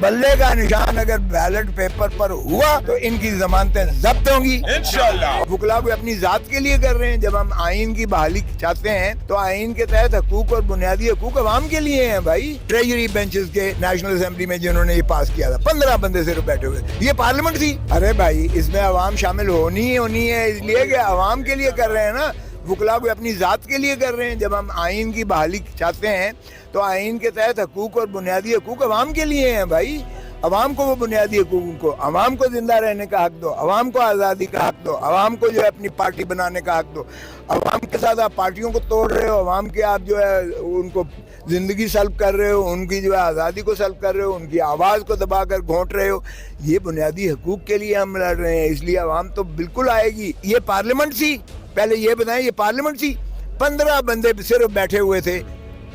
बल्ले का निशान अगर बैलेट पेपर पर हुआ तो इनकी जमानतें जब्त होंगी इंशाल्लाह। वकला को अपनी जात के लिए कर रहे हैं। जब हम आइन की बहाली चाहते हैं तो आइन के तहत हकूक और बुनियादी हकूक अवाम के लिए हैं भाई। ट्रेजरी बेंचेस के नेशनल असेंबली में जिन्होंने ये पास किया था 15 बंदे सिर्फ बैठे हुए, ये पार्लियामेंट थी। अरे भाई इसमें अवाम शामिल होनी है, इसलिए कि अवाम के लिए कर रहे हैं ना, वकला को अपनी जात के लिए कर रहे हैं। जब हम आइन की बहाली चाहते हैं तो आइन के तहत हकूक और बुनियादी हकूक अवाम के लिए हैं भाई। अवाम को वो बुनियादी हकूक को, अवाम को जिंदा रहने का हक दो, अवाम को आज़ादी का हक दो, अवाम को जो है अपनी पार्टी बनाने का हक दो। अवाम के साथ आप पार्टियों को तोड़ रहे हो, अवाम के आप जो है उनको ज़िंदगी सल्ब कर रहे हो, उनकी जो है आज़ादी को सल्ब कर रहे हो, उनकी आवाज़ को दबा कर घोंट रहे हो। ये बुनियादी हकूक के लिए हम लड़ रहे हैं, इसलिए अवाम तो बिल्कुल आएगी। ये पार्लियामेंट थी, पहले ये बताएं, ये पार्लियामेंट थी। 15 बंदे सिर्फ बैठे हुए थे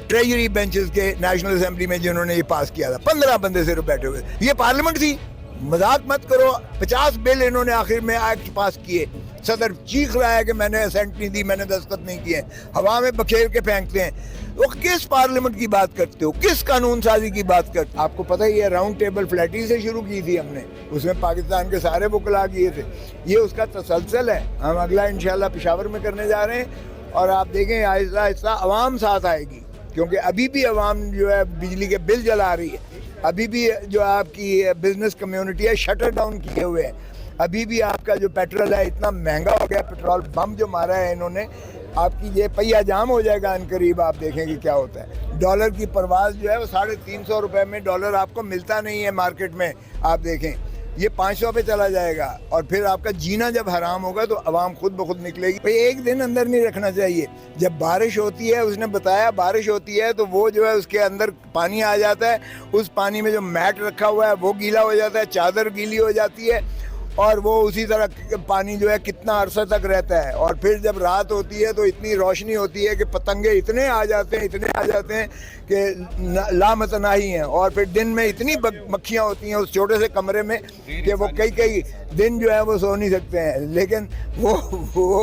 ट्रेजरी बेंचेस के नेशनल असेंबली में जिन्होंने ये पास किया था, 15 बंदे सिर्फ बैठे हुए, ये पार्लियामेंट थी। मजाक मत करो। 50 बिल इन्होंने आखिर में एक्ट पास किए। सदर चीख रहा है कि मैंने असेंट नहीं दी, मैंने दस्तखत नहीं किए, हवा में बखेर के फेंकते हैं। वो किस पार्लियामेंट की बात करते हो, किस कानून साजी की बात करते हो? आपको पता ही है राउंड टेबल फ्लैटी से शुरू की थी हमने, उसमें पाकिस्तान के सारे वकला किए थे। ये उसका तसलसल है। हम अगला इंशाल्लाह पेशावर में करने जा रहे हैं और आप देखें आहिस्ता आहिस्ता अवाम साथ आएगी, क्योंकि अभी भी अवाम जो है बिजली के बिल जला रही है, अभी भी जो आपकी बिजनेस कम्युनिटी है शटर डाउन किए हुए हैं, अभी भी आपका जो पेट्रोल है इतना महंगा हो गया, पेट्रोल बम जो मारा है इन्होंने, आपकी ये पहिया जाम हो जाएगा अनकरीब। आप देखेंगे क्या होता है। डॉलर की परवाज जो है वो 350 रुपये में डॉलर आपको मिलता नहीं है मार्केट में। आप देखें ये 500 पे चला जाएगा और फिर आपका जीना जब हराम होगा तो अवाम खुद ब खुद निकलेगी। भाई एक दिन अंदर नहीं रखना चाहिए। जब बारिश होती है, उसने बताया बारिश होती है तो वो जो है उसके अंदर पानी आ जाता है, उस पानी में जो मैट रखा हुआ है वो गीला हो जाता है, चादर गीली हो जाती है और वो उसी तरह पानी जो है कितना अरसा तक रहता है। और फिर जब रात होती है तो इतनी रोशनी होती है कि पतंगे इतने आ जाते हैं कि लामतनाही हैं। और फिर दिन में इतनी मक्खियाँ होती हैं उस छोटे से कमरे में कि वो कई दिन जो है वो सो नहीं सकते हैं। लेकिन वो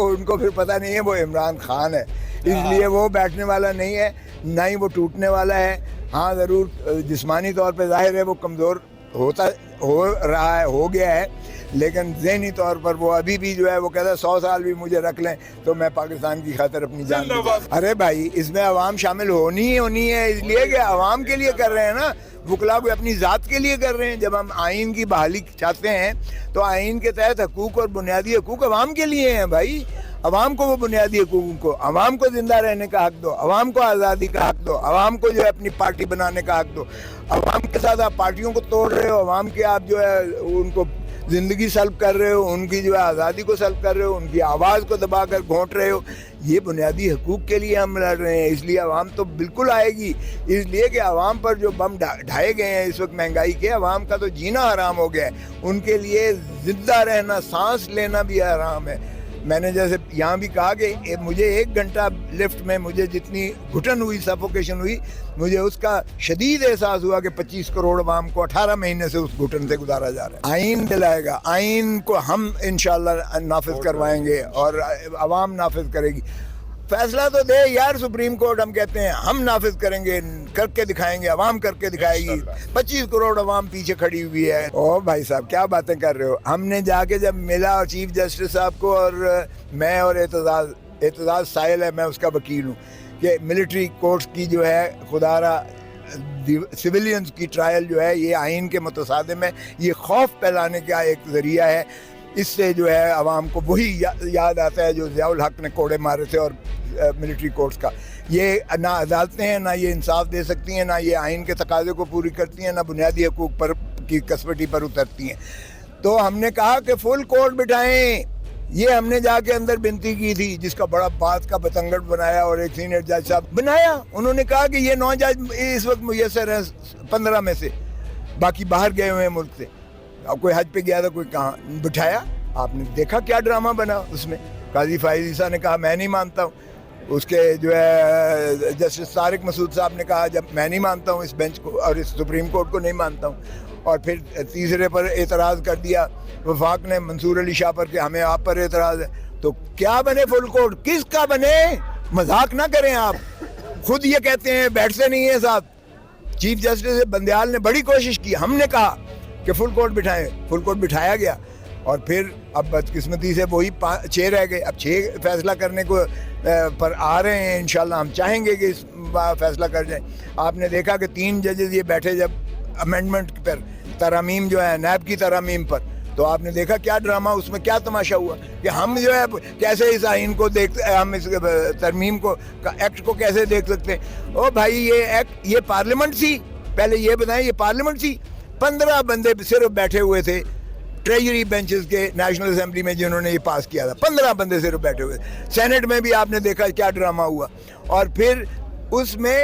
उनको फिर पता नहीं है वो इमरान खान है, इसलिए वो बैठने वाला नहीं है, ना ही वो टूटने वाला है। हाँ ज़रूर जिस्मानी तौर पर जाहिर है वो कमज़ोर हो गया है, लेकिन ज़हनी तौर पर वो अभी भी जो है वो कहता है 100 साल भी मुझे रख लें तो मैं पाकिस्तान की खातिर अपनी जान दूंगा। अरे भाई इसमें अवाम शामिल होनी है, इसलिए कि अवाम के लिए कर रहे हैं ना, वकला को अपनी ज़ात के लिए कर रहे हैं। जब हम आइन की बहाली चाहते हैं तो आइन के तहत हकूक और बुनियादी हकूक अवाम के लिए हैं भाई। अवाम को वो बुनियादी हकूक को, अवाम को जिंदा रहने का हक दो, अवाम को आज़ादी का हक दो, अवाम को जो है अपनी पार्टी बनाने का हक दो। अवाम के साथ आप पार्टियों को तोड़ रहे हो, अवाम के आप जो है उनको ज़िंदगी सल्ब कर रहे हो, उनकी जो है आज़ादी को सल्ब कर रहे हो, उनकी आवाज़ को दबा कर घोंट रहे हो। ये बुनियादी हकूक़ के लिए हम लड़ रहे हैं, इसलिए अवाम तो बिल्कुल आएगी। इसलिए कि अवाम पर जो बम ढाए गए हैं इस वक्त महंगाई के, अवाम का तो जीना हराम हो गया है, उनके लिए ज़िंदा रहना, सांस लेना भी हराम है। मैंने जैसे यहाँ भी कहा कि मुझे 1 घंटा लिफ्ट में मुझे जितनी घुटन हुई, सफोकेशन हुई, मुझे उसका शदीद एहसास हुआ कि 25 करोड़ अवाम को 18 महीने से उस घुटन से गुजारा जा रहा है। आइन दिलाएगा, आइन को हम इंशाल्लाह नाफिज करवाएंगे और अवाम नाफिज करेगी। फैसला तो दे यार सुप्रीम कोर्ट, हम कहते हैं हम नाफिज करेंगे, करके दिखाएंगे, अवाम करके दिखाएगी। 25 करोड़ अवाम पीछे खड़ी हुई है। ओ भाई साहब क्या बातें कर रहे हो। हमने जाके जब मिला चीफ जस्टिस साहब को, और मैं और एतजाज साहिल है, मैं उसका वकील हूँ, कि मिलिट्री कोर्ट्स की जो है खुदारा सिविलियंस की ट्रायल जो है ये आइन के मुतसादिम है, ये खौफ फैलाने का एक ज़रिया है। इससे जो है आवाम को वही याद आता है जो ज़ियाउल हक ने कोड़े मारे थे। और मिलिट्री कोर्ट्स का ये ना अदालतें हैं, ना ये इंसाफ दे सकती हैं, ना ये आइन के तकाज़े को पूरी करती हैं, ना बुनियादी हकूक़ पर की कसवटी पर उतरती हैं। तो हमने कहा कि फुल कोर्ट बिठाएं। ये हमने जाके अंदर विनती की थी, जिसका बड़ा बात का बतंगड़ बनाया और एक सीनियर जज साहब बनाया। उन्होंने कहा कि ये 9 जज इस वक्त मुयसर हैं 15 में से, बाकी बाहर गए हुए हैं मुल्क से। अब कोई हज पे गया था, कोई कहाँ बिठाया। आपने देखा क्या ड्रामा बना उसमें। काजी फाइज ईसा ने कहा मैं नहीं मानता हूँ, उसके जो है जस्टिस तारिक मसूद साहब ने कहा जब मैं नहीं मानता हूँ इस बेंच को और इस सुप्रीम कोर्ट को नहीं मानता हूँ। और फिर तीसरे पर एतराज़ कर दिया वफाक ने मंसूर अली शाह पर कि हमें आप पर एतराज़ है। तो क्या बने फुल कोर्ट, किसका बने? मजाक ना करें आप, खुद ये कहते हैं, बैठते नहीं है साथ। چیف جسٹس بندیال نے بڑی کوشش کی, ہم نے کہا کہ فل کورٹ بٹھائیں, فل کورٹ بٹھایا گیا, اور پھر اب بدقسمتی سے وہی 6 رہ گئے. اب 6 فیصلہ کرنے کو پر آ رہے ہیں, انشاءاللہ ہم چاہیں گے کہ اس فیصلہ کر جائیں. آپ نے دیکھا کہ 3 ججز یہ بیٹھے جب امینڈمنٹ پر, ترامیم جو ہے نیب کی ترامیم پر, تو آپ نے دیکھا کیا ڈرامہ, اس میں کیا تماشا ہوا کہ ہم جو ہے کیسے اس آئین کو ہم اس ترمیم کو ایکٹ کو کیسے دیکھ سکتے ہیں. او بھائی یہ ایکٹ, یہ پارلیمنٹ تھی, پہلے یہ بتائیں یہ پارلیمنٹ تھی. 15 بندے صرف بیٹھے ہوئے تھے ٹریجری بینچز کے نیشنل اسمبلی میں جنہوں نے یہ پاس کیا تھا. 15 بندے صرف بیٹھے ہوئے. سینٹ میں بھی آپ نے دیکھا کیا ڈرامہ ہوا. اور پھر اس میں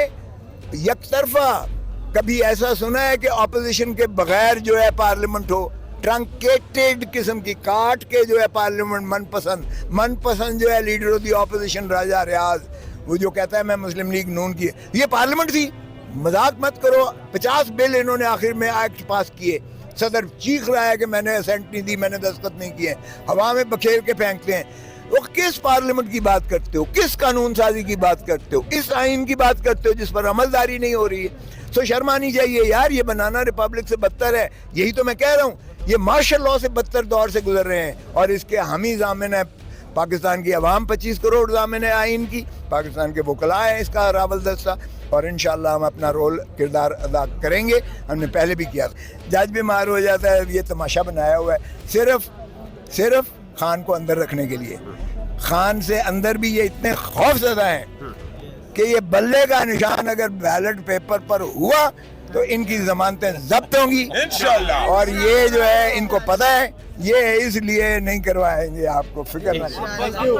یک طرفہ کبھی ایسا سنا ہے کہ اپوزیشن کے بغیر جو ہے پارلیمنٹ ہو, ٹرنکیٹڈ قسم کی, کاٹ کے جو ہے پارلیمنٹ من پسند جو ہے لیڈر آف دی اپوزیشن راجہ ریاض, وہ جو کہتا ہے میں مسلم لیگ نون کی, یہ پارلیمنٹ تھی. مذاق مت کرو. 50 بل انہوں نے آخر میں ایکٹ پاس کیے. صدر چیخ رہا ہے کہ میں نے اسینٹ نہیں دی, میں نے دستخط نہیں کیے, ہوا میں بکھیر کے پھینکتے ہیں. وہ کس پارلیمنٹ کی بات کرتے ہو, کس قانون سازی کی بات کرتے ہو, اس آئین کی بات کرتے ہو جس پر عملداری نہیں ہو رہی ہے. سو شرم آنی چاہیے یار, یہ بنانا ریپبلک سے بدتر ہے. یہی تو میں کہہ رہا ہوں, یہ مارشل لاء سے بدتر دور سے گزر رہے ہیں, اور اس کے ہم ہی ضامن ہے. پاکستان کی عوام 25 کروڑ ضامن ہے آئین کی, پاکستان کے وکلاء ہیں اس کا راول دستہ, اور انشاءاللہ ہم اپنا کردار ادا کریں گے. ہم نے پہلے بھی کیا. جج بیمار ہو جاتا ہے, یہ تماشا بنایا ہوا ہے صرف خان کو اندر رکھنے کے لیے. خان سے اندر بھی یہ اتنے خوف زدہ ہیں کہ یہ بلے کا نشان اگر بیلٹ پیپر پر ہوا تو ان کی ضمانتیں ضبط ہوں گی انشاءاللہ. اور یہ جو ہے ان کو پتہ ہے, یہ اس لیے نہیں کروائیں گے, آپ کو فکر نہ کریں.